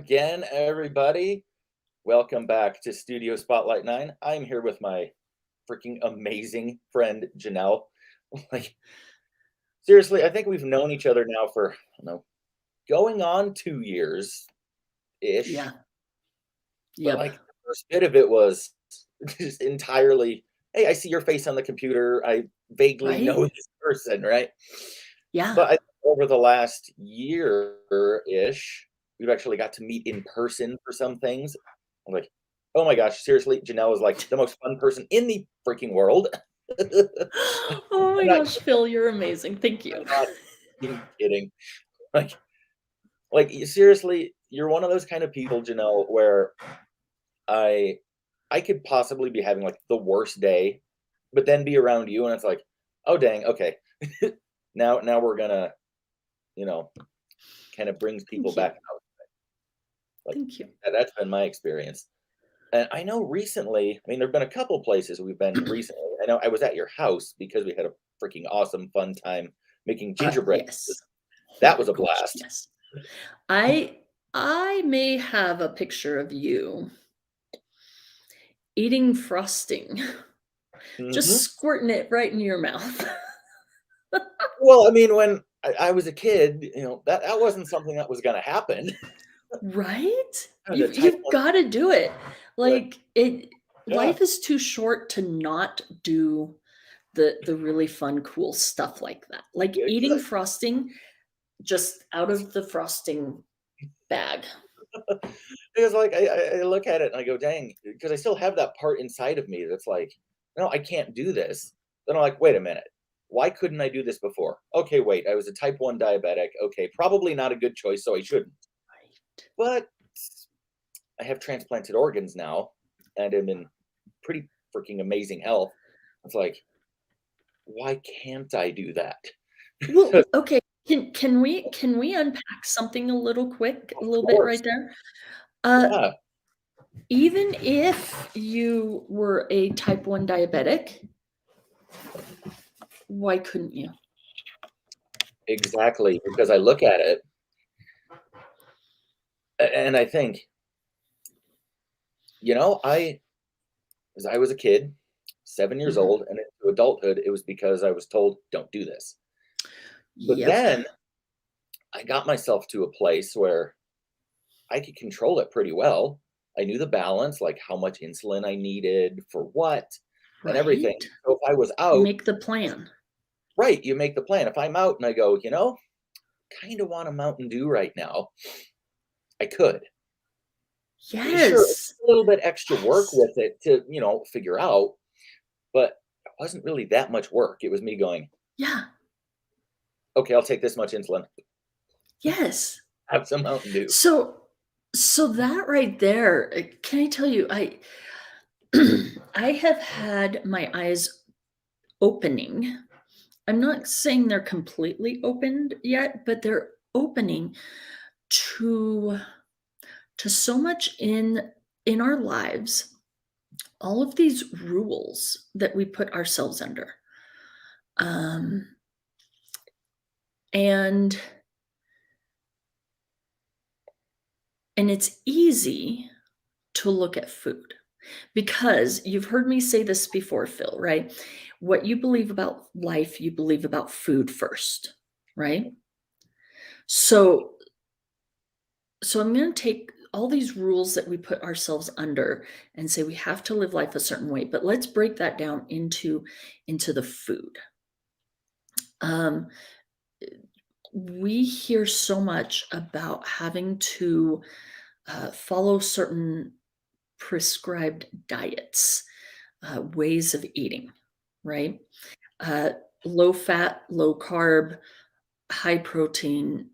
again, everybody. Welcome back to Studio Spotlight 9. I'm here with my freaking amazing friend, Janelle. Like, seriously, I think we've known each other now for, I don't know, going on 2 years ish. Yeah. But Yep. like, the first bit of it was just entirely, hey, I see your face on the computer. I vaguely Right? know this person, right? Yeah. But I think over the last year-ish, we've actually got to meet in person for some things. I'm like, oh my gosh, seriously, Janelle is like the most fun person in the freaking world. I'm Oh my not, gosh, Phil, you're amazing. Thank you. I'm not even kidding. Like, seriously, you're one of those kind of people, Janelle, where I I could possibly be having like the worst day, but then be around you and it's like, oh dang, okay. Now we're gonna, you know, kind of brings people Thank you. back out. Like, Thank you. that's been my experience. And I know recently, I mean, there've been a couple places we've been recently. I know I was at your house because we had a freaking awesome fun time making gingerbread Yes. cookies. Oh That my was a gosh, blast. yes. I may have a picture of you eating frosting, just Mhm. squirting it right in your mouth. Well, I mean, when I was a kid, that wasn't something that was gonna happen. Right? I was a type You've 1 gotta do it. but Like, it yeah, life is too short to not do the really fun, cool stuff like that. Like yeah, eating 'cause frosting just out of the frosting bag. because, like, I look at it and I go, "Dang," because I still have that part inside of me that's like, "No, I can't do this." Then I'm like, "Wait a minute. Why couldn't I do this before? Okay, wait, I was a type 1 diabetic. Okay, probably not a good choice, so I shouldn't. Right. But I have transplanted organs now, and I'm in pretty freaking amazing health. It's like, why can't I do that?" Well, 'Cause okay, can we unpack something a little quick, a of little bit course. right there? Uh, Yeah, Even if you were a type 1 diabetic, why couldn't you? exactly, because I look at it and I think, I as I was a kid, 7 years Mhm. old, and into adulthood, it was because I was told, "Don't do this." But Yep. then I got myself to a place where I could control it pretty well. I knew the balance, like how much insulin I needed for what and everything. Right? So if I was You out, make the plan. right, you make the plan. If I'm out and I go, kind of want a Mountain Dew right now, I could. Sure, it's Yes. a little bit extra work Yes. with it to, figure out, but it wasn't really that much work. It was me going, Yeah. okay, I'll take this much insulin, Yes. have some Mountain Dew. So that right there, can I tell you, I have had my eyes opening. I'm not saying they're completely opened yet, but they're opening to so much in our lives, all of these rules that we put ourselves under. Um, and it's easy to look at food. Because you've heard me say this before, Phil, right? What you believe about life, you believe about food first, right? So I'm going to take all these rules that we put ourselves under and say we have to live life a certain way, but let's break that down into the food. Um, we hear so much about having to follow certain prescribed diets, ways of eating, right? Uh, Low fat, low carb, high protein,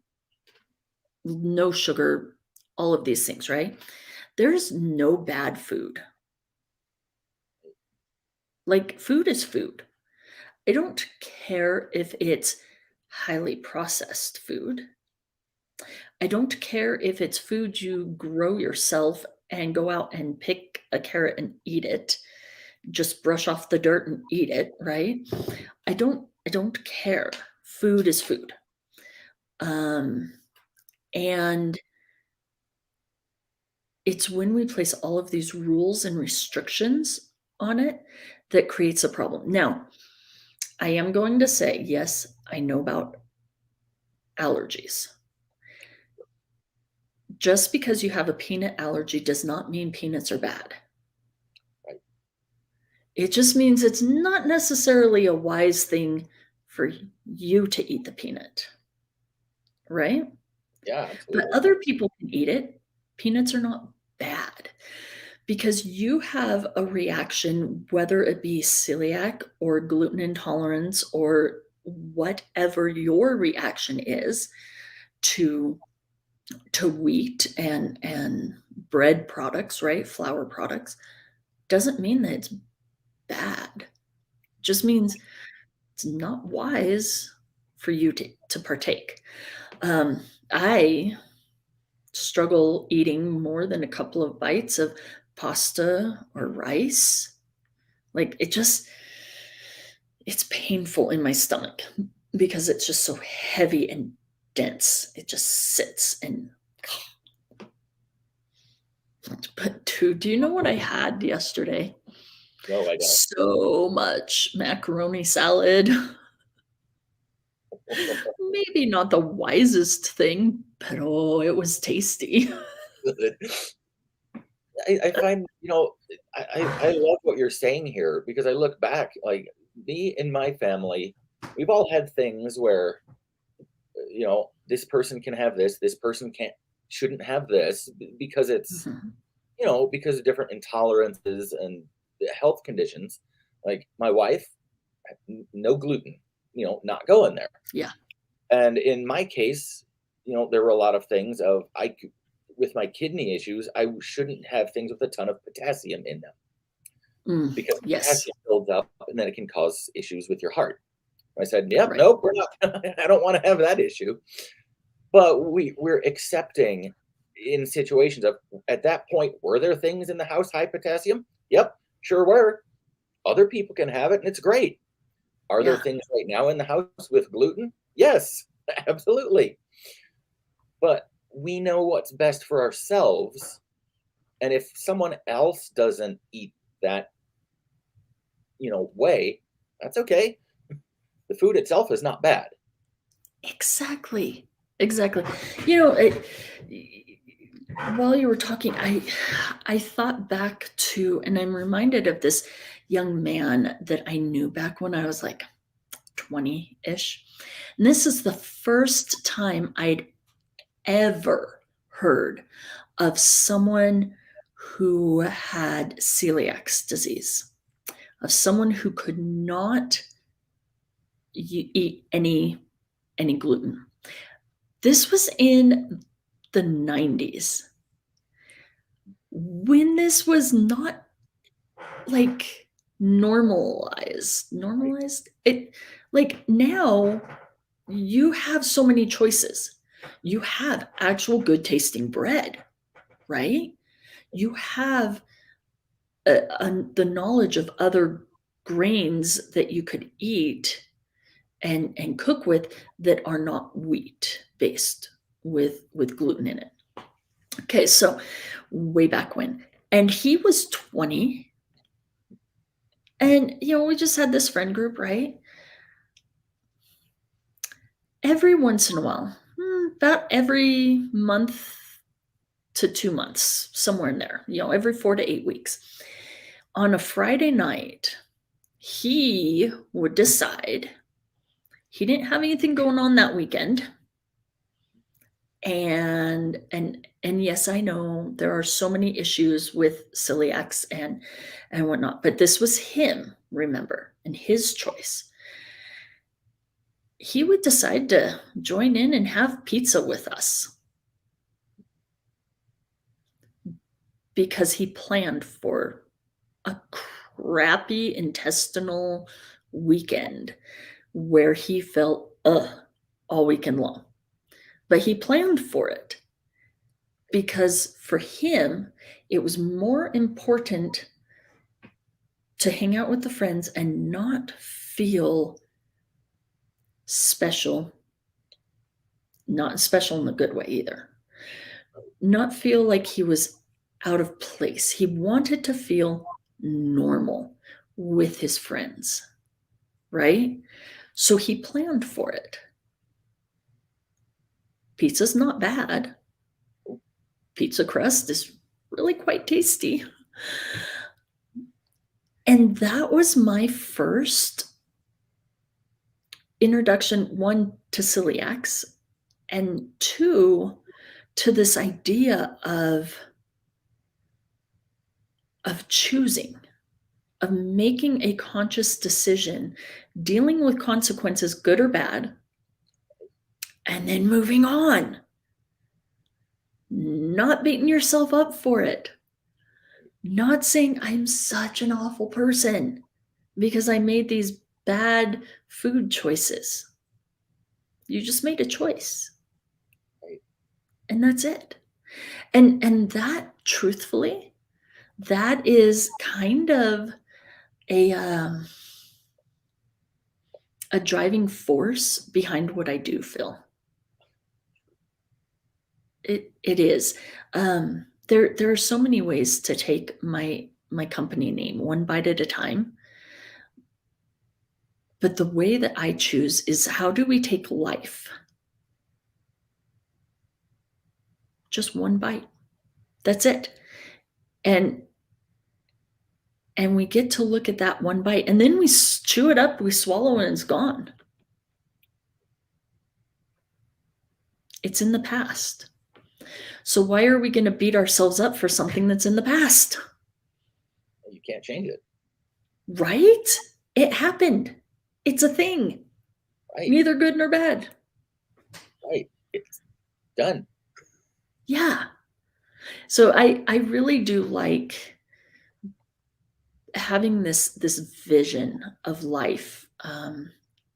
no sugar, all of these things, right? There's no bad food. Like, food is food. I don't care if it's highly processed food. I don't care if it's food you grow yourself and go out and pick a carrot and eat it. Just brush off the dirt and eat it, right? I don't care. Food is food. Um, and it's when we place all of these rules and restrictions on it that creates a problem. Now, I am going to say, yes, I know about allergies. Just because you have a peanut allergy does not mean peanuts are bad. Right. It just means it's not necessarily a wise thing for you to eat the peanut, right? Yeah, But absolutely. other people can eat it. Peanuts are not bad because you have a reaction, whether it be celiac or gluten intolerance or whatever your reaction is to wheat and bread products, right? Flour products, doesn't mean that it's bad. Just means it's not wise for you to partake. I struggle eating more than a couple of bites of pasta or rice. Like it's painful in my stomach because it's just so heavy and dense. It just sits and but dude, do you know what I had yesterday? No, I don't. So much macaroni salad. Maybe not the wisest thing, but oh, it was tasty. I find, I love what you're saying here because I look back, like me and my family, we've all had things where, this person can have this person shouldn't have this because it's, Mhm. because of different intolerances and health conditions. Like my wife, no gluten, not going there. Yeah. And in my case, there were a lot of things with my kidney issues, I shouldn't have things with a ton of potassium in them because Yes. potassium builds up and then it can cause issues with your heart. I said, "Yep, Right. nope, we're not. I don't want to have that issue." But we're accepting in situations of at that point, were there things in the house high potassium? Yep, sure were. Other people can have it, and it's great. Are there Yeah. things right now in the house with gluten? Yes, absolutely. But we know what's best for ourselves. And if someone else doesn't eat that, way, that's okay. The food itself is not bad. Exactly. Exactly. While you were talking, I thought back to, and I'm reminded of this young man that I knew back when I was like 20-ish. And this is the first time I'd ever heard of someone who had celiac disease, of someone who could not eat any gluten. This was in the 90s when this was not like Right. normalized it, like now you have so many choices. You have actual good tasting bread, right? You have the knowledge of other grains that you could eat and cook with that are not wheat based with gluten in it. Okay, so way back when. And he was 20. And we just had this friend group, right? Every once in a while, about every month to 2 months, somewhere in there, every 4 to 8 weeks. On a Friday night, he would decide he didn't have anything going on that weekend. And yes, I know there are so many issues with celiacs and whatnot, but this was him, remember, and his choice. He would decide to join in and have pizza with us because he planned for a crappy intestinal weekend where he felt all weekend long. But he planned for it because for him, it was more important to hang out with the friends and not feel special, not special in the good way either. Not feel like he was out of place. He wanted to feel normal with his friends, right? So he planned for it. Pizza's not bad. Pizza crust is really quite tasty. And that was my first introduction, one, to celiacs, and two, to this idea of choosing, of making a conscious decision, dealing with consequences, good or bad, and then moving on. Not beating yourself up for it. Not saying I'm such an awful person because I made these bad food choices. You just made a choice. Right. And that's it. And that, truthfully, that is kind of a driving force behind what I do, Phil. It is. There are so many ways to take my company name, one bite at a time. But the way that I choose is, how do we take life? Just one bite. That's it. And we get to look at that one bite, and then we chew it up, we swallow, and it's gone. It's in the past. So why are we going to beat ourselves up for something that's in the past? You can't change it. Right? It happened. It's a thing. Right. Neither good nor bad. Right. It's done. Yeah. So I really do like having this vision of life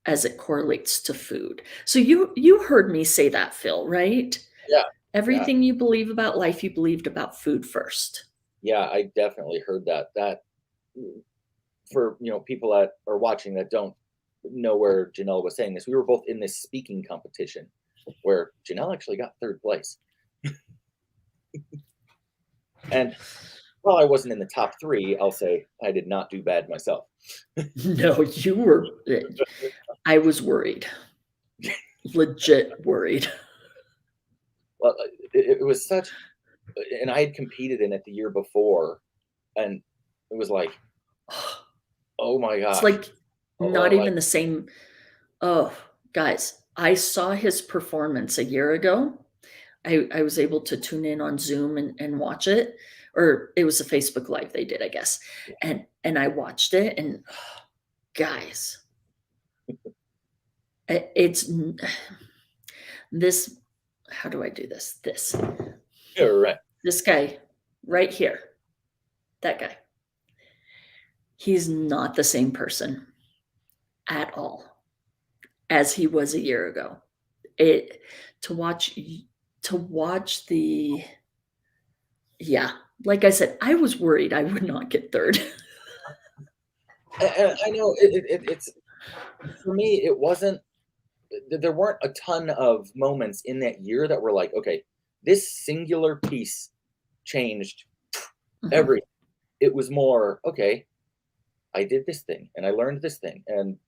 as it correlates to food. So you heard me say that, Phil, right? Yeah. Everything you believe about life, you believed about food first. Yeah, I definitely heard that. That, for people that are watching that don't know where Janelle was saying this, we were both in this speaking competition where Janelle actually got third place. And while I wasn't in the top 3, I'll say I did not do bad myself. No, you were. I was worried. Legit worried. Well, it was such, and I had competed in it the year before, and it was like, oh my gosh. It's like not even the same. Oh, guys, I saw his performance a year ago. I was able to tune in on Zoom and watch it, or it was a Facebook Live they did, I guess. And I watched it, and guys, it's this. How do I do this? You're right. This guy right here, that guy. He's not the same person at all as he was a year ago. To watch the, yeah, like I said, I was worried I would not get third. And I know it's, for me, it wasn't, there weren't a ton of moments in that year that were like, okay, this singular piece changed everything. It was more, okay, I did this thing and I learned this thing, and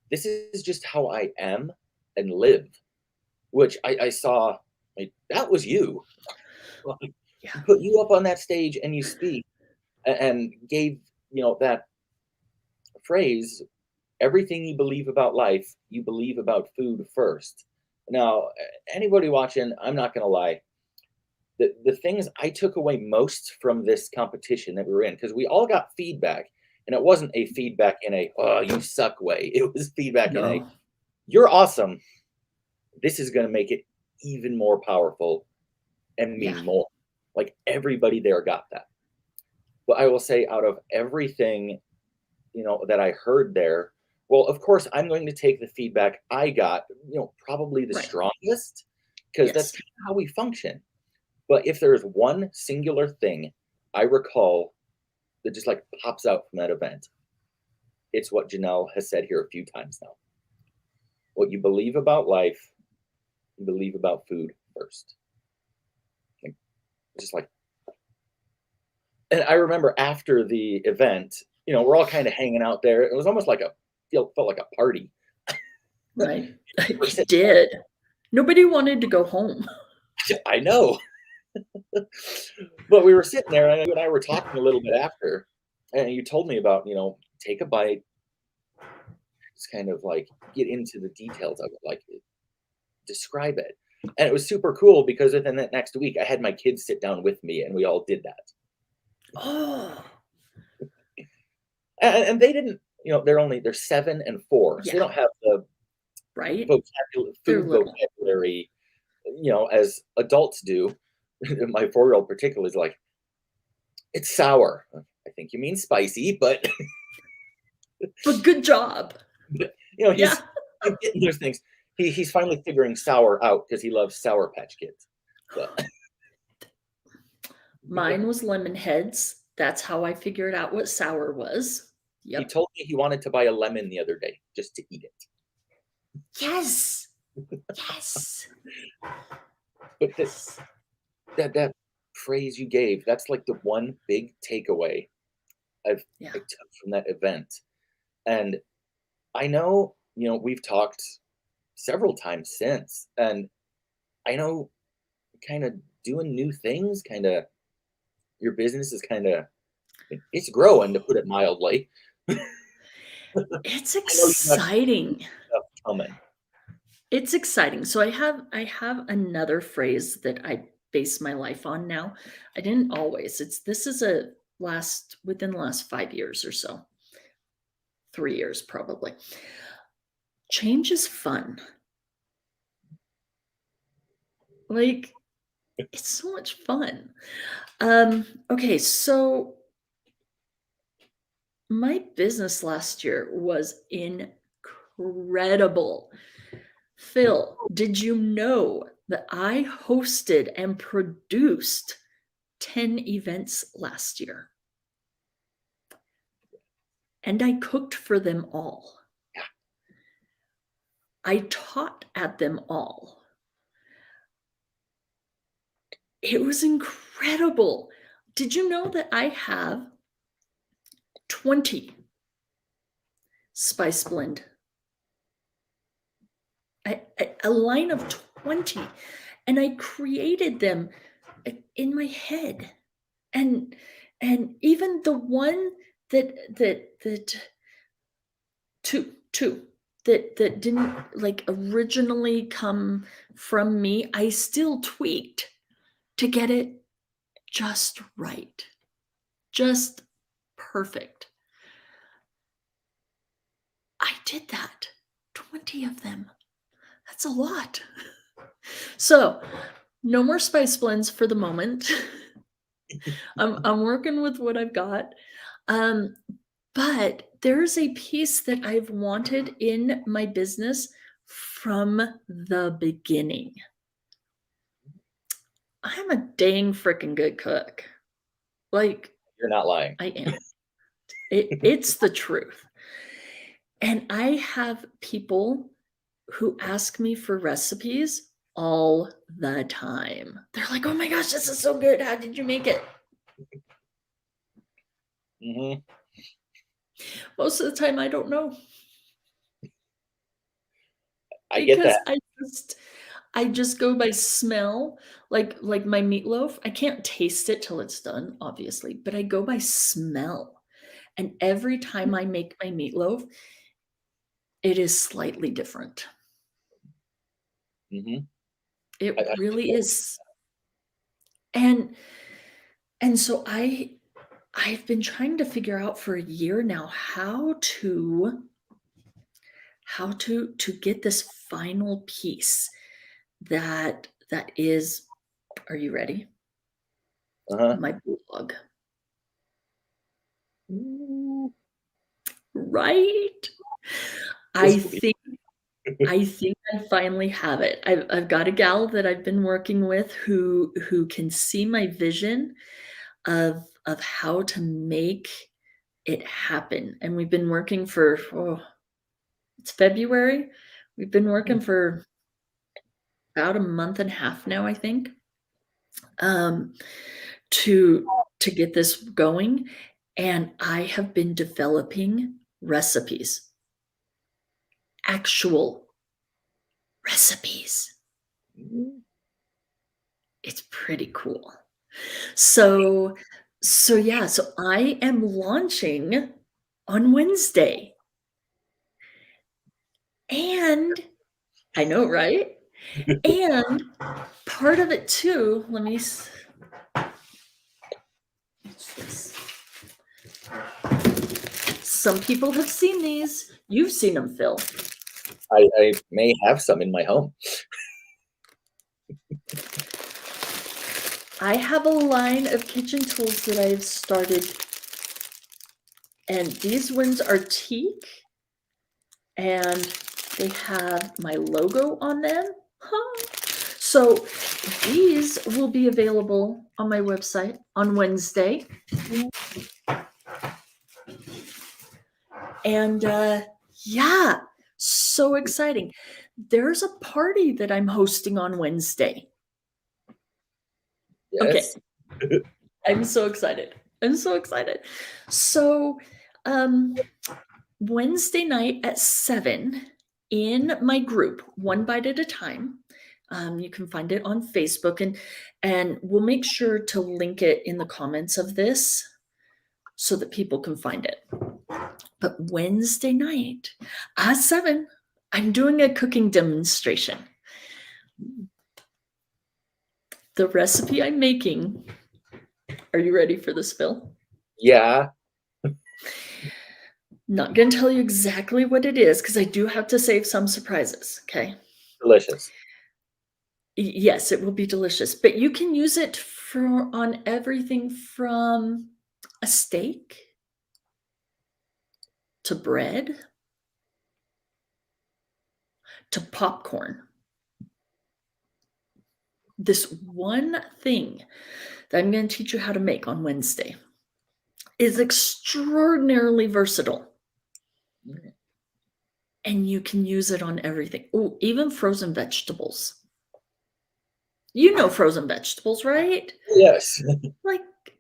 this is just how I am and live, which I saw, like, that was you. Like, Yeah. put you up on that stage and you speak and gave, that phrase, everything you believe about life, you believe about food first. Now, anybody watching, I'm not going to lie, the things I took away most from this competition that we were in, because we all got feedback, and it wasn't a feedback in a, oh, you suck way. It was feedback in a, you're awesome. This is going to make it even more powerful and mean more. Like, everybody there got that. But I will say, out of everything, that I heard there, well, of course, I'm going to take the feedback I got, probably the strongest, because that's kind of how we function. But if there's one singular thing I recall that just like pops out from that event, it's what Janelle has said here a few times now. What you believe about life, you believe about food first. Just like, And I remember after the event, we're all kind of hanging out there. It was almost like felt like a party. Right. We're It sitting did. Nobody wanted to go home. there. I know. But we were sitting there, and you and I were talking a little bit after, and you told me about, take a bite, just kind of like get into the details of it, like describe it. And it was super cool because within that next week, I had my kids sit down with me and we all did that. Oh, And they didn't, they're 7 and 4, so they yeah, don't have the right? They're food little. vocabulary, as adults do. My 4-year-old particularly is like, it's sour. I think you mean spicy, but But good job. Yeah. he's getting those things. He's finally figuring sour out because he loves Sour Patch Kids. So, Mine was lemon heads. That's how I figured out what sour was. he Yep. told me he wanted to buy a lemon the other day just to eat it. Yes. Yes. But Yes. that phrase you gave, that's like the one big takeaway Yeah. I took from that event. And I know, we've talked several times since, and I know kind of doing new things, kind of your business is kind of it's growing to put it mildly. I It's know you have exciting. stuff coming. It's exciting. So I have another phrase that I base my life on now. I didn't always. This is a within the last 5 years or so. 3 years probably. Change is fun. Like it's so much fun. Okay, so my business last year was incredible. Phil, did you know that I hosted and produced 10 events last year? And I cooked for them all. I taught at them all. It was incredible. Did you know that I have 20 spice blend? A line of 20, and I created them in my head. And even the one that two that didn't like originally come from me, I still tweaked to get it just right. Just perfect. I did that. 20 of them. That's a lot. So, no more spice blends for the moment. I'm working with what I've got. Um, but there's a piece that I've wanted in my business from the beginning. I'm a dang freaking good cook. Like, You're not lying. I am. It's the truth. And I have people who ask me for recipes all the time. They're like, "Oh my gosh, this is so good. How did you make it?" Hmm. Most of the time, I don't know I get because that. I just go by smell. Like my meatloaf, I can't taste it till it's done, obviously, but I go by smell. And every time I make my meatloaf, it is slightly different. Hmm. It I really is. And so I've been trying to figure out for a year now how to get this final piece that is, are you ready? Uh-huh. My blog. Ooh, Right? yes, I please. think I think I finally have it. I've got a gal that I've been working with who can see my vision of how to make it happen, and we've been working for, it's February. We've been working for about a month and a half now, I think, um, to to get this going, and I have been developing recipes. Actual recipes. Mm. It's pretty cool. So yeah, so I am launching on Wednesday. And I know, right? And part of it too, let me some people have seen these. You've seen them, Phil. I may have some in my home. I have a line of kitchen tools that I've started, and these ones are teak, and they have my logo on them. So these will be available on my website on Wednesday. And yeah, so exciting. There's a party that I'm hosting on Wednesday. Yes. Okay. I'm so excited. I'm so excited. So Wednesday night at 7 in my group, One Bite at a Time. You can find it on Facebook, and we'll make sure to link it in the comments of this so that people can find it. But Wednesday night at 7, I'm doing a cooking demonstration. The recipe I'm making, are you ready for this, Phil? Yeah. Not going to tell you exactly what it is because I do have to save some surprises, okay? Delicious. Yes, it will be delicious, but you can use it on everything from a steak to bread to popcorn. This one thing that I'm going to teach you how to make on Wednesday is extraordinarily versatile. And you can use it on everything. Oh, even frozen vegetables. You know frozen vegetables, right? Yes.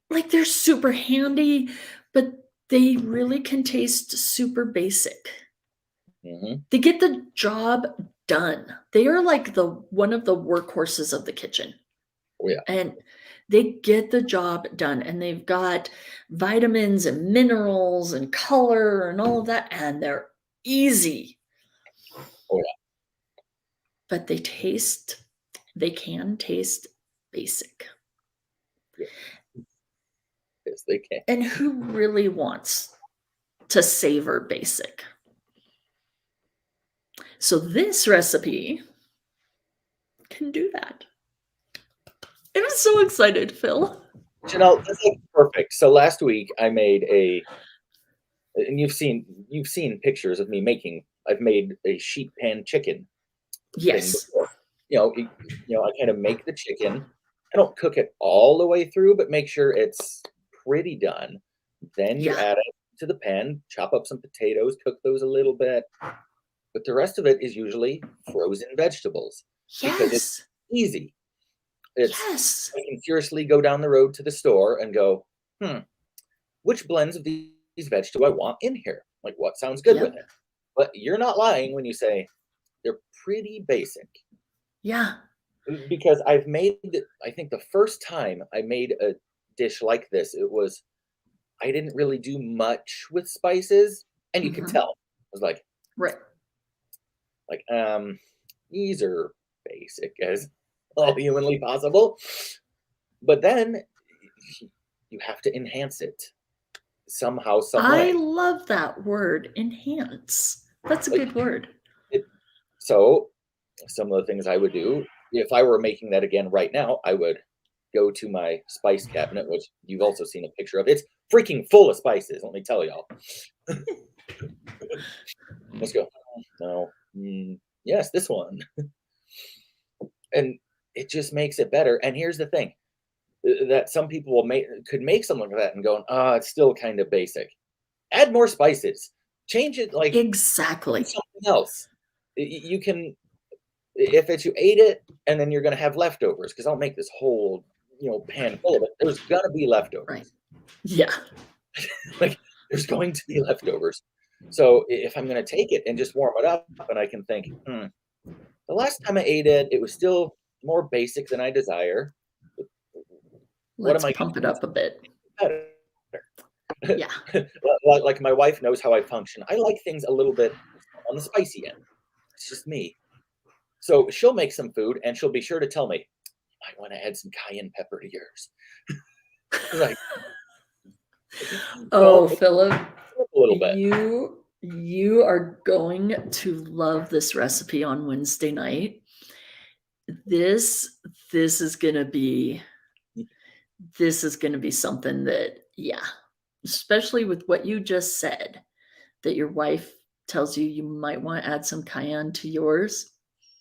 Like they're super handy, but they really can taste super basic. Mm-hmm. They get the job done. They are like one of the workhorses of the kitchen. Oh, yeah. And they get the job done, and they've got vitamins and minerals and color and all of that, and they're easy. Oh, yeah. But they can taste basic. Yeah. Yes, they can. And who really wants to savor basic? So this recipe can do that. I'm so excited, Phil. Janelle, this is perfect. So last week I made and you've seen pictures of me making. I've made a sheet pan chicken thing Yes. before. I kind of make the chicken. I don't cook it all the way through, but make sure it's pretty done. Then you add it to the pan, chop up some potatoes, cook those a little bit. But the rest of it is usually frozen vegetables because it's easy. I can seriously go down the road to the store and go, which blends of these vegetables do I want in here? Like, what sounds good with it? But you're not lying when you say they're pretty basic. Yeah. Because I've made, I think the first time I made a dish like this, I didn't really do much with spices, and you could tell. I was like, right. These are basic as all humanly possible. But then you have to enhance it somehow, some way. I love that word, enhance. That's a good word. So some of the things I would do, if I were making that again right now, I would go to my spice cabinet, which you've also seen a picture of. It's freaking full of spices, let me tell y'all. Let's go. No. Yes, this one. And it just makes it better. And here's the thing, that some people could make something like that and go, it's still kind of basic. Add more spices. Change it, like exactly something else. You can, if it's you ate it and then you're going to have leftovers, because I'll make this whole pan full of it, there's gonna be Right. leftovers. Yeah. Like, there's going to be leftovers. So if I'm gonna take it and just warm it up, and I can think, the last time I ate it, it was still more basic than I desire. What Let's am I pump it up a bit. gonna do better? Yeah. Like my wife knows how I function. I like things a little bit on the spicy end. It's just me. So she'll make some food and she'll be sure to tell me, I want to add some cayenne pepper to yours. Like, Oh, Philip, a little bit. you are going to love this recipe on Wednesday night. This this is gonna be this is gonna be something that, yeah, especially with what you just said, that your wife tells you you might want to add some cayenne to yours.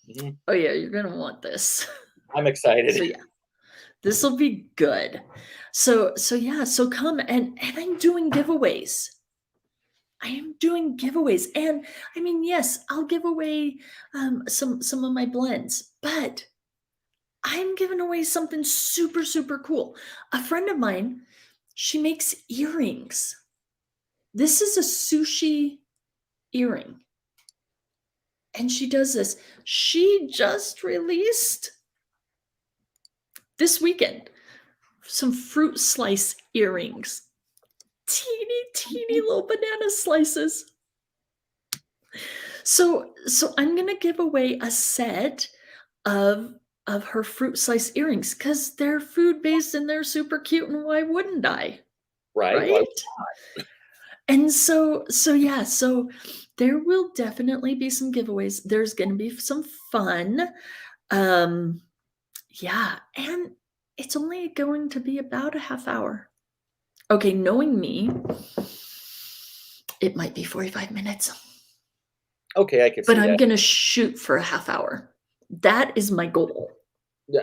Mhm. Oh yeah, you're gonna want this. I'm So excited. yeah, this will be good. So yeah, so come and I'm doing giveaways. I am doing giveaways, and I mean, yes, I'll give away some of my blends, but I'm giving away something super super cool. A friend of mine, she makes earrings. This is a sushi earring, and she does this. She just released this weekend some fruit slice earrings, teeny teeny little banana slices. So I'm gonna give away a set of her fruit slice earrings because they're food based and they're super cute, and why wouldn't I? Right? Why? Right? And so yeah, so there will definitely be some giveaways. There's gonna be some fun. Um, yeah, and it's only going to be about a half hour. Okay, knowing me, it might be 45 minutes. Okay, I could But see I'm that. gonna shoot for a half hour. That is my goal.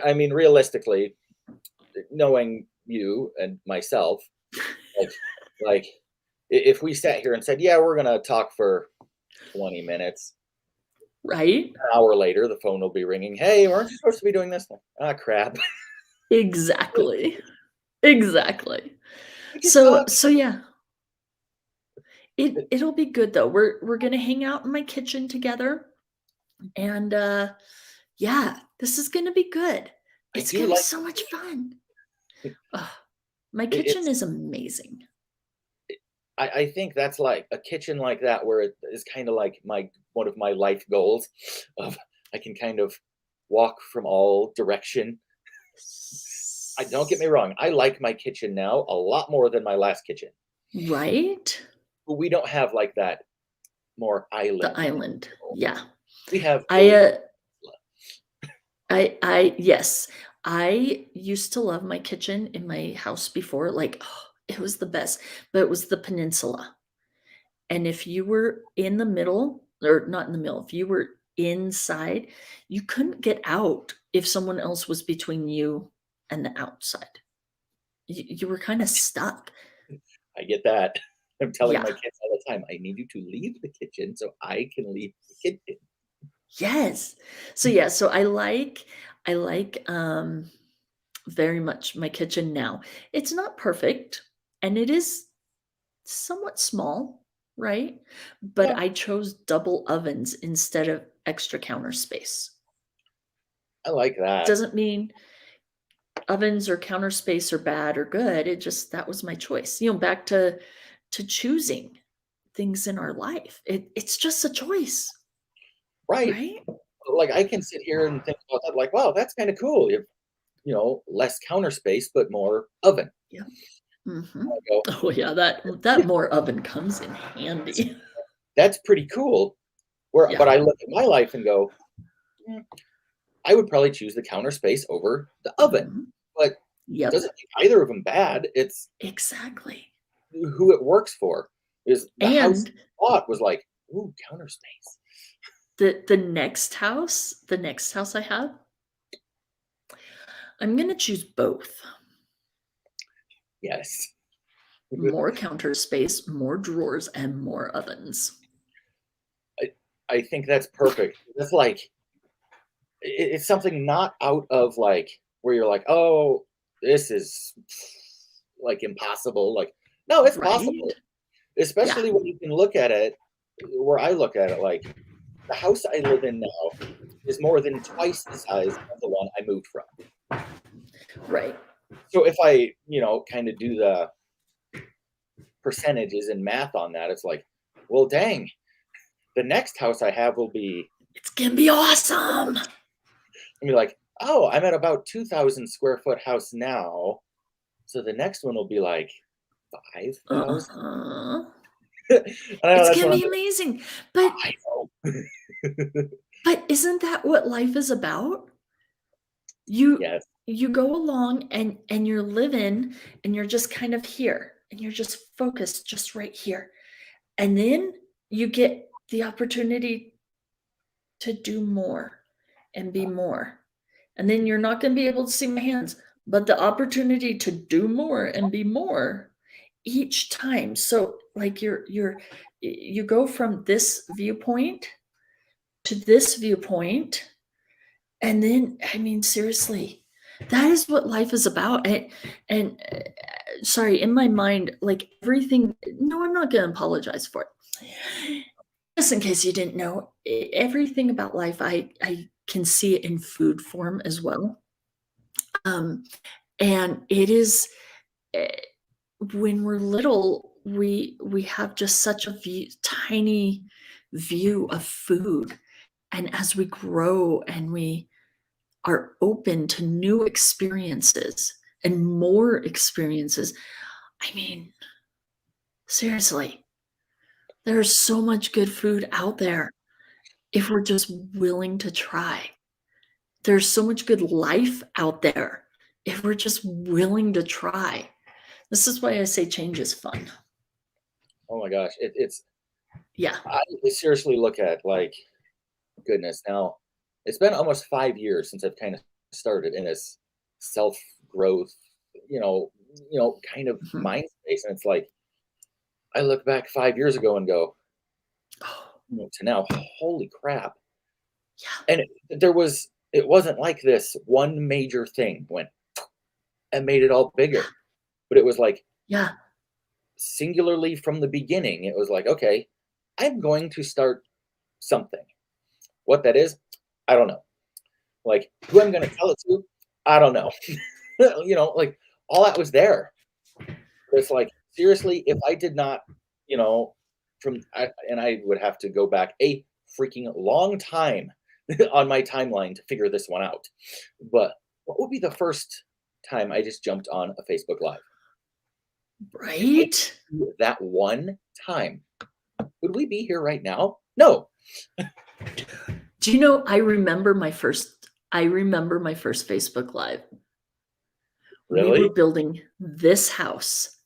I mean, realistically, knowing you and myself, like, like if we sat here and said, "Yeah, we're gonna talk for 20 minutes," Right? an hour later, the phone will be ringing. Hey, weren't you supposed to be doing this? Ah, crap. Exactly. Exactly. We could So talk. so yeah, it'll be good though. We're gonna hang out in my kitchen together, and yeah, this is gonna be good. I It's do gonna be like so much fun. Ugh, my it, kitchen it's. is amazing. I think that's like a kitchen like that where it is kind of like my one of my life goals of I can kind of walk from all direction. I don't get me wrong, I like my kitchen now a lot more than my last kitchen. Right? But we don't have like that more The island. island. Yeah. We have I Italy. uh I yes. I used to love my kitchen in my house before, like, oh, it was the best, but it was the peninsula, and if you were in the middle or not in the middle, if you were inside, you couldn't get out if someone else was between you and the outside. You were kinda stuck. I get that. I'm telling Yeah. my kids all the time, I need you to leave the kitchen so I can leave the kitchen. Yes. So, yeah, so I like very much my kitchen now. It's not perfect, and it is somewhat small, right? But Yeah, I chose double ovens instead of extra counter space. I like that. Doesn't mean ovens or counter space are bad or good. It just that was my choice. Back to choosing things in our life. It's just a choice, Right. right? Like I can sit here and think about that, like, wow, that's kind of cool. Less counter space, but more oven. Yeah. Mhm. I go, Oh yeah, that more oven comes in handy. that's pretty cool. Where, Yeah. but I look at my life and go, "Mm, I would probably choose the counter space over the oven. Mhm. But Yep. doesn't make either of them bad. It's Exactly. who it works for. Is the house And I bought was like, ooh, counter space. the next house I have, I'm gonna choose both. Yes. More counter space, more drawers, and more ovens. I, I think that's perfect. That's like it's something not out of like where you're like, oh, this is like impossible. Like, no, it's possible. Right? Yeah. Especially when you can look at it where I look at it, like the house I live in now is more than twice the size of the one I moved from. Right. So if I, kind of do the percentages and math on that, it's like, well, dang, the next house I have will be, It's gonna be awesome. like, oh, I'm at about 2,000 square foot house now. So the next one will be like 5,000. Uh-huh. And I know It's that's gonna what I'm be like, amazing. But I know. but isn't that what life is about? You Yes. you go along and you're living and you're just kind of here and you're just focused just right here. And then you get the opportunity to do more and be more. And then you're not going to be able to see my hands, but the opportunity to do more and be more each time. So like you go from this viewpoint to this viewpoint, and then I mean seriously, that is what life is about. And sorry, in my mind, like everything, no, I'm not going to apologize for it. Just in case you didn't know, everything about life, I can see it in food form as well. Um, and it is eh, when we're little, we have just such a tiny view of food, and as we grow and we are open to new experiences and more experiences, I mean, seriously, there's so much good food out there if we're just willing to try. There's so much good life out there if we're just willing to try. This is why I say change is fun. Oh my gosh. It's, Yeah. I seriously look at like, goodness, now it's been almost 5 years since I've kind of started in this self growth, kind of Mhm. mind space. And it's like, I look back 5 years ago and go, Oh, to now, holy crap. yeah. And it wasn't like this one major thing went and made it all bigger, but it was like Yeah. singularly from the beginning. It was like, okay, I'm going to start something. What that is, I don't know. Like, who I'm going to tell it to, I don't know. Like all that was there. It's like, seriously, if I did not, you know, and I would have to go back a freaking long time on my timeline to figure this one out. But what would be the first time I just jumped on a Facebook Live? If I Right? did that one time, would we be here right now? No. Do you know I remember my first Facebook Live. We were Really? building this house.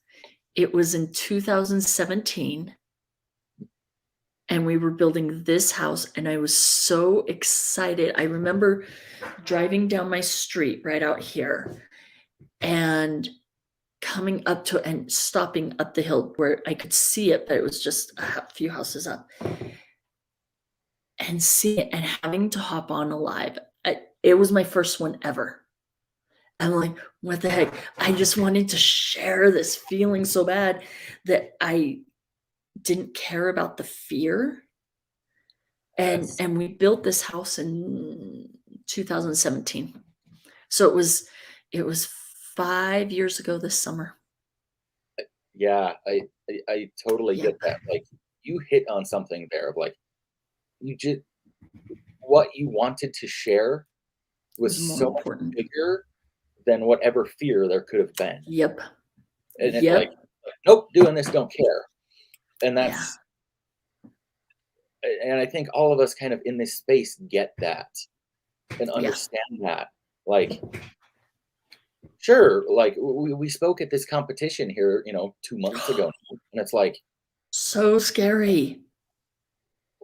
It was in 2017, and we were building this house, and I was so excited. I remember driving down my street right out here and coming up to and stopping up the hill where I could see it, but it was just a few houses up, and see it and having to hop on a live. It was my first one ever. I'm like, what the heck? I just wanted to share this feeling so bad that I didn't care about the fear. And Yes. and we built this house in 2017. So it was 5 years ago this summer. Yeah, I totally Yeah, get that. Like, you hit on something there of like, you just what you wanted to share it was was more so much important. bigger than whatever fear there could have been. Yep. And it's like, Yep. nope, doing this, don't care. And Yeah. and I think all of us kind of in this space get that and Yeah. understand that. Like, sure, like we spoke at this competition here, 2 months ago. And it's like, So scary.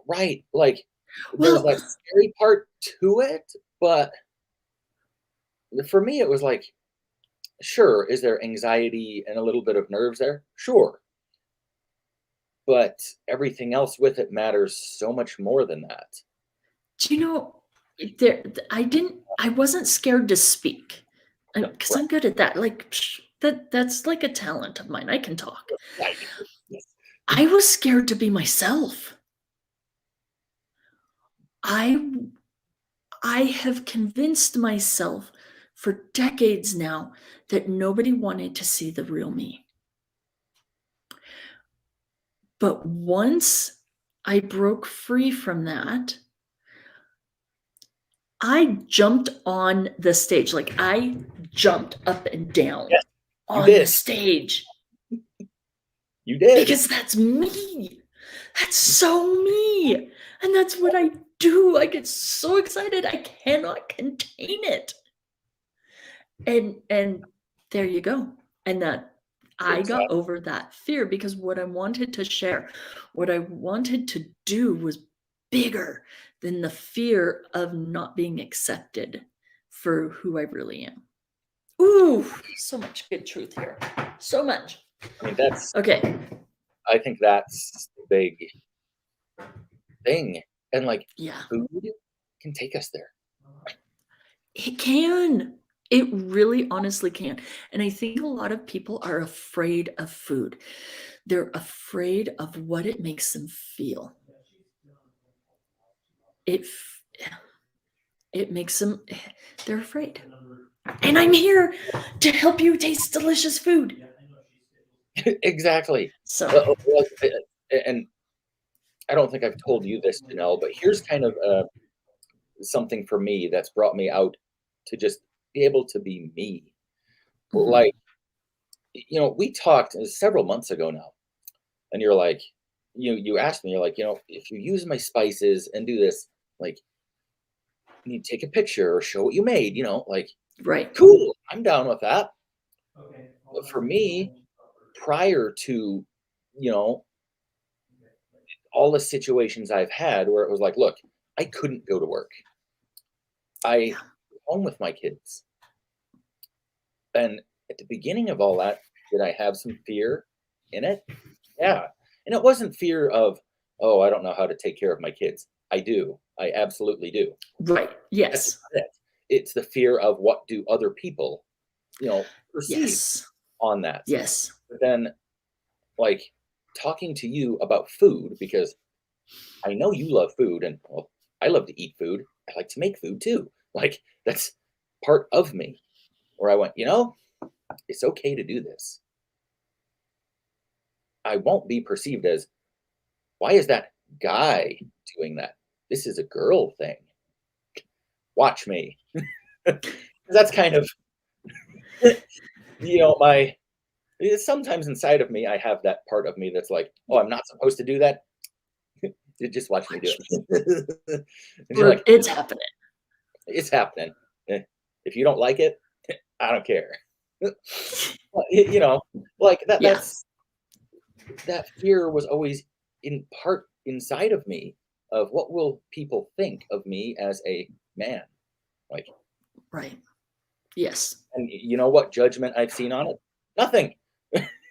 right, like there's Well, that scary part to it, but for me, it was like, sure, is there anxiety and a little bit of nerves there? Sure. But everything else with it matters so much more than that. do you know, I wasn't scared to speak. No, Because right, I'm good at that. Like that's like a talent of mine. I can talk. right. Yes. I was scared to be myself. I I have convinced myself for decades now that nobody wanted to see the real me. But once I broke free from that, I jumped on the stage. Like I jumped up and down Yes, you on the did. stage You did. because that's me. That's so me. And that's what I do. I get so excited. I cannot contain it. And there you go. And that I got Exactly. over that fear because what I wanted to share, what I wanted to do was bigger than the fear of not being accepted for who I really am. Ooh, so much good truth here. So much. I mean, that's Okay. I think that's the big thing. And like Yeah. food can take us there. It can. It really honestly can. And I think a lot of people are afraid of food. They're afraid of what it makes them feel. It f- it makes them they're afraid. And I'm here to help you taste delicious food. Exactly. So, Well, and I don't think I've told you this, Janelle, but here's kind of something for me that's brought me out to just be able to be me. mhm, Like, we talked several months ago now, and you're like, you asked me, you're like, if you use my spices and do this, like, you take a picture or show what you made, like, right. cool, I'm down with that. But for me, prior to, you know, all the situations I've had where it was like, look, I couldn't go to work. I Yeah. home with my kids. And at the beginning of all that, did I have some fear in it? Yeah. And it wasn't fear of, oh, I don't know how to take care of my kids. I do. I absolutely do. Right. That's Yes. not it. It's the fear of what do other people, perceive Yes. on that. Yes. But then, like, talking to you about food, because I know you love food and, well, I love to eat food. I like to make food too. Like, that's part of me where I went, it's okay to do this. I won't be perceived as, why is that guy doing that? This is a girl thing. Watch me. 'Cause that's kind of, my sometimes inside of me, I have that part of me that's like, oh, I'm not supposed to do that. You just watch me do Watch me. it. And you're Or like, it's happening. it's happening. If you don't like it, I don't care. Well, like Yeah. that fear was always in part inside of me of what will people think of me as a man? Like, Right. Yes. and you know what judgment I've seen on it? Nothing.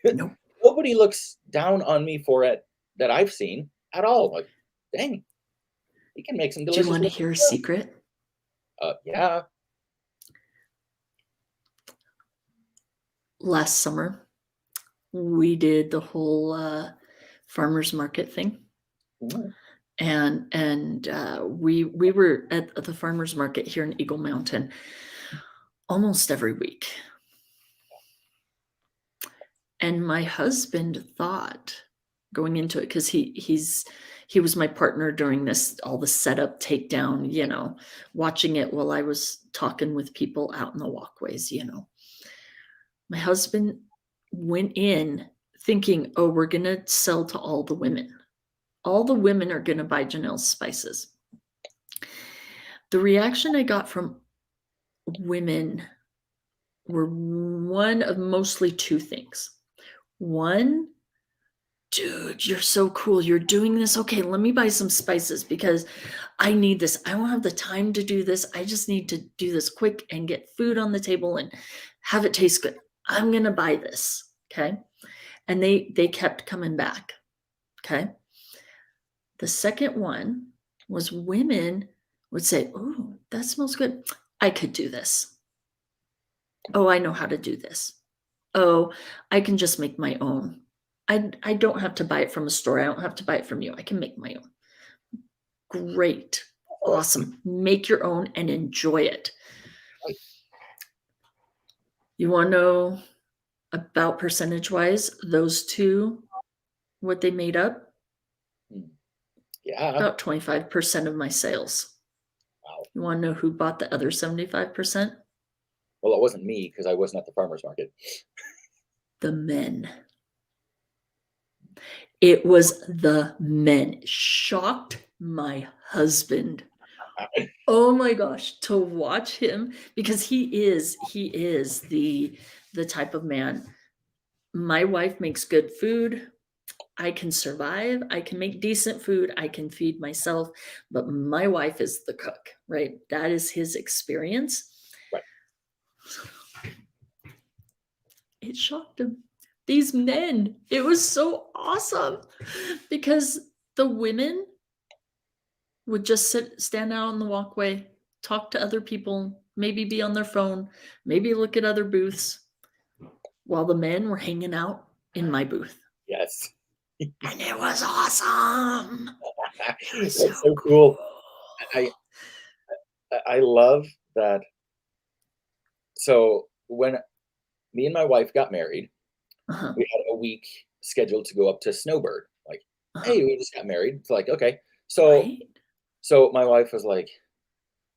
Nope. Nobody looks down on me for it that I've seen at all. Like, dang, you can make some Do you delicious want to meals. hear a secret? Yeah. Last summer, we did the whole farmers market thing. Mm, And we were at the farmers market here in Eagle Mountain almost every week. And my husband thought going into it because he was my partner during this all the setup takedown, watching it while I was talking with people out in the walkways. My husband went in thinking, oh, we're gonna sell to all the women. All the women are gonna buy Janelle's spices. The reaction I got from women were one of mostly two things. One, dude, you're so cool. You're doing this. Okay, let me buy some spices because I need this. I don't have the time to do this. I just need to do this quick and get food on the table and have it taste good. I'm going to buy this. Okay. And they kept coming back. Okay. The second one was women would say, oh, that smells good. I could do this. Oh, I know how to do this. Oh, I can just make my own. I don't have to buy it from a store. I don't have to buy it from you. I can make my own. Great. For it. Awesome. Make your own and enjoy it. Right. You want to know about percentage-wise, those 2, what they made up? Mm. Yeah. About 25% of my sales. Wow. You wanna know who bought the other 75%? Well, it wasn't me because I wasn't at the farmer's market. The men. It was the men. Shocked my husband. Oh my gosh, to watch him because he is the type of man. My wife makes good food. I can survive. I can make decent food. I can feed myself, but my wife is the cook, right? That is his experience. Right. It shocked him. These men, it was so awesome because the women would just stand out on the walkway, talk to other people, maybe be on their phone, maybe look at other booths, while the men were hanging out in my booth. Yes. And it was awesome. It was That's so so cool. cool. I love that. So when me and my wife got married, Uh-huh, we had a week scheduled to go up to Snowbird. Like, uh-huh. hey, we just got married. It's like, okay. So Right? so my wife was like,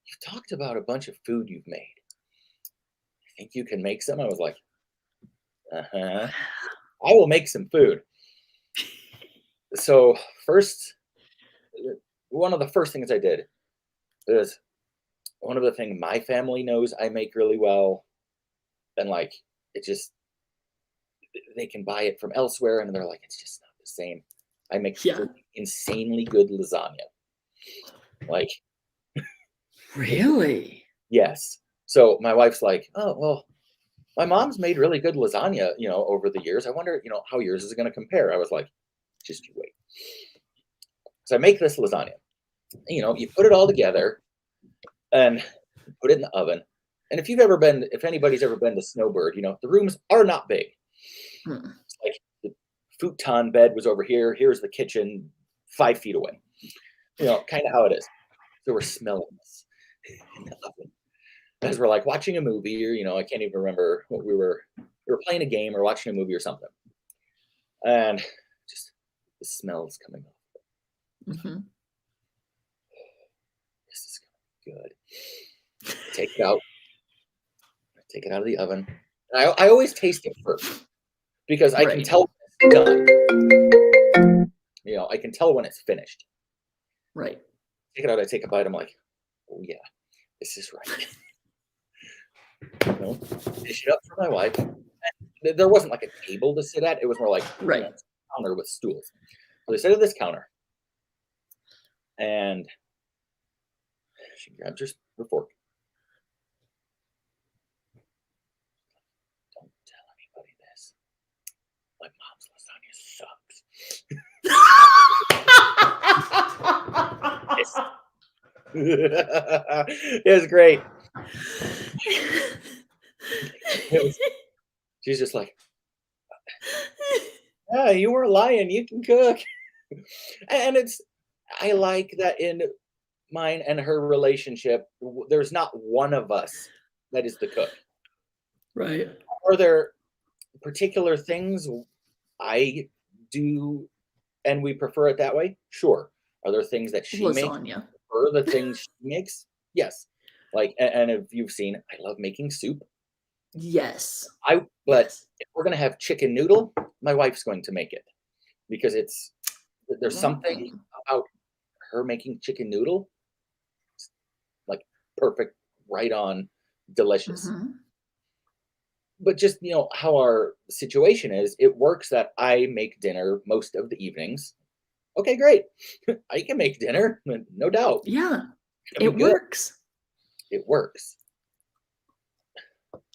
"You've talked about a bunch of food you've made. Think you can make some?" I was like, "Uh-huh. I will make some food." So first, one of the first things I did is one of the things my family knows I make really well, and like it just they can buy it from elsewhere, and they're like, it's just not the same. I make Yeah. insanely good lasagna. Like, Really? yes. So my wife's like, oh well, my mom's made really good lasagna, over the years. I wonder, how yours is going to compare. I was like, just you wait. So I make this lasagna. You put it all together and put it in the oven. And if anybody's ever been to Snowbird, the rooms are not big. Mm. It's like the futon bed was over here. Here's the kitchen 5 feet away. Kind of how it is. So we're smelling this in the oven as we're like watching a movie, or I can't even remember what we were playing a game or watching a movie or something, and just the smell's coming off. Mhm. This is gonna be good. Take it out of the oven. I always taste it first because I can Right. tell when it's done. I can tell when it's finished. Right. Take it out. I take a bite. I'm like, oh yeah, this is right. Dish it up for my wife. And there wasn't like a table to sit at. It was more like Right. a counter with stools. So they sit at this counter, and she grabs her fork. Don't tell anybody this. My mom's lasagna sucks. It was great. She's just like, yeah, you weren't lying. You can cook. And I like that in mine and her relationship, there's not one of us that is the cook. Right. Are there particular things I do and we prefer it that way? Sure. Are there things that she makes Lasagna. prefer the things she makes? Yes. Like, and if you've seen, I love making soup. Yes. But Yes. if we're gonna have chicken noodle, my wife's going to make it because there's something Mm. about her making chicken noodle, like perfect, right on, delicious. Mhm. But just how our situation is, it works that I make dinner most of the evenings. Okay, great. I can make dinner, no doubt. Yeah. It's gonna be It good. works. It works.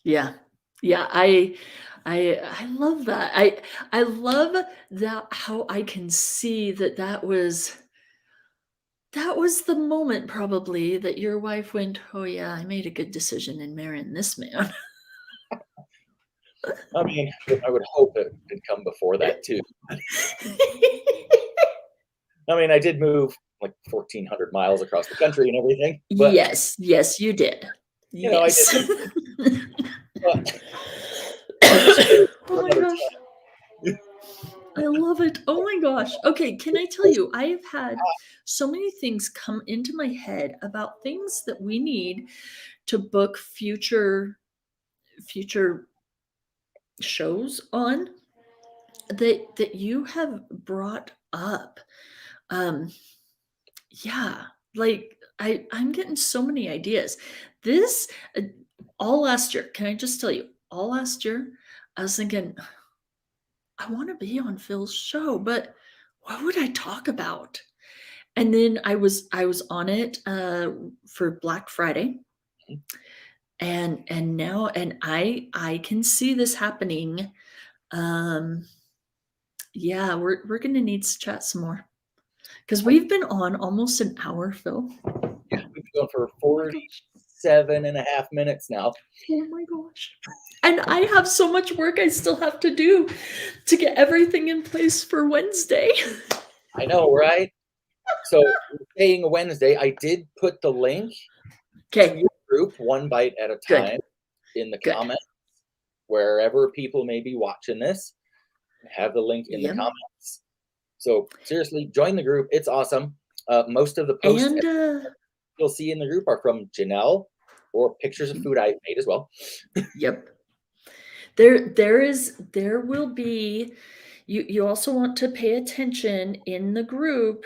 Yeah. Yeah, I love that. I love that how I can see that was the moment probably that your wife went, "Oh yeah, I made a good decision in marrying this man." I mean, I would hope it could come before that too. I mean, I did move like 1,400 miles across the country and everything, but Yes, yes, you did. I did Yes. make it. But still, Oh my another gosh. time. I love it. Oh my gosh. Okay, can I tell you, I have had so many things come into my head about things that we need to book future shows on that you have brought up. Um yeah, like I'm getting so many ideas. This uh, all last year, can I just tell you, all last year I was thinking I want to be on Phil's show, but what would I talk about? And then I was on it for Black Friday, and now and I can see this happening. Um, yeah, we're gonna need to chat some more because we've been on almost an hour, Phil. Yeah, we've been going for Oh my gosh. 47.5 minutes now. Oh my gosh. And I have so much work I still have to do to get everything in place for Wednesday. I know, right? So, saying Wednesday, I did put the link to Okay, your group, One Bite at a good, Time, in the good. comments. Wherever people may be watching this, have the link in the Yep. comments. So seriously, join the group. It's awesome. Most of the posts And you'll see in the group are from Janelle or pictures of food I made as well. yep. There will be you also want to pay attention in the group.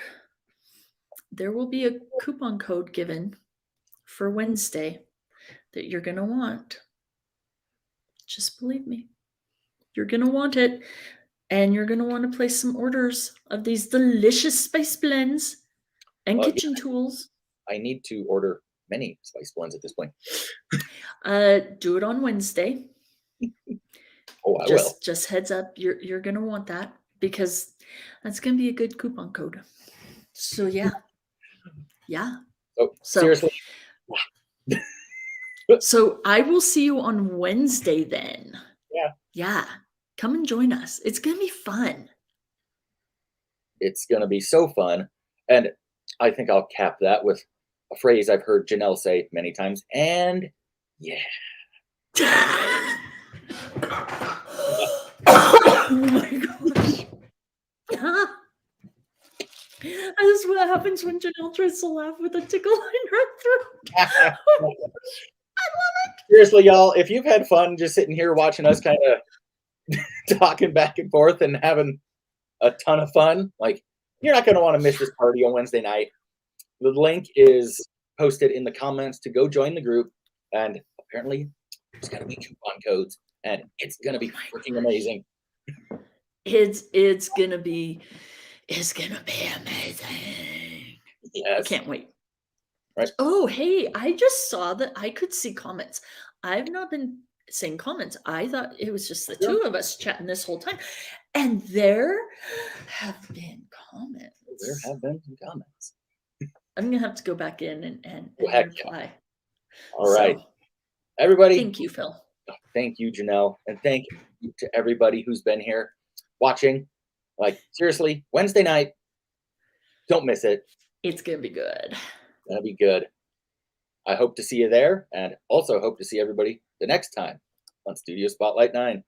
There will be a coupon code given for Wednesday that you're going to want. Just believe me. You're going to want it, and you're going to want to place some orders of these delicious spice blends and Well, yeah, kitchen tools. I need to order many spiced ones at this point. Do it on Wednesday. Oh, I will. Just heads up, you're going to want that because that's going to be a good coupon code. So yeah. Yeah. So So seriously, so I will see you on Wednesday then. yeah, Yeah. Come and join us. It's going to be fun. it's gonna be so fun. And I think I'll cap that with a phrase I've heard Janelle say many times. And yeah. Oh my gosh. This is what happens when Janelle tries to laugh with a tickle in her throat. Seriously, y'all, if you've had fun just sitting here watching us kind of talking back and forth and having a ton of fun, like you're not going to want to miss this party on Wednesday night. The link is posted in the comments to go join the group, and apparently there's going to be coupon codes, and it's going to be freaking amazing. It's gonna be amazing. I Yes. can't wait. Right. Oh, hey, I just saw that I could see comments. I've not been seeing comments. I thought it was just the two of us chatting this whole time. And there have been comments. There have been some comments. I'm gonna have to go back in and Well, heck yeah. reply. All right. So, Everybody, thank you, Phil. thank you, Janelle, and thank you to everybody who's been here watching. Like, seriously, Wednesday night, don't miss it. It's gonna be good. It's gonna be good. I hope to see you there, and also hope to see everybody the next time on Studio Spotlight 9.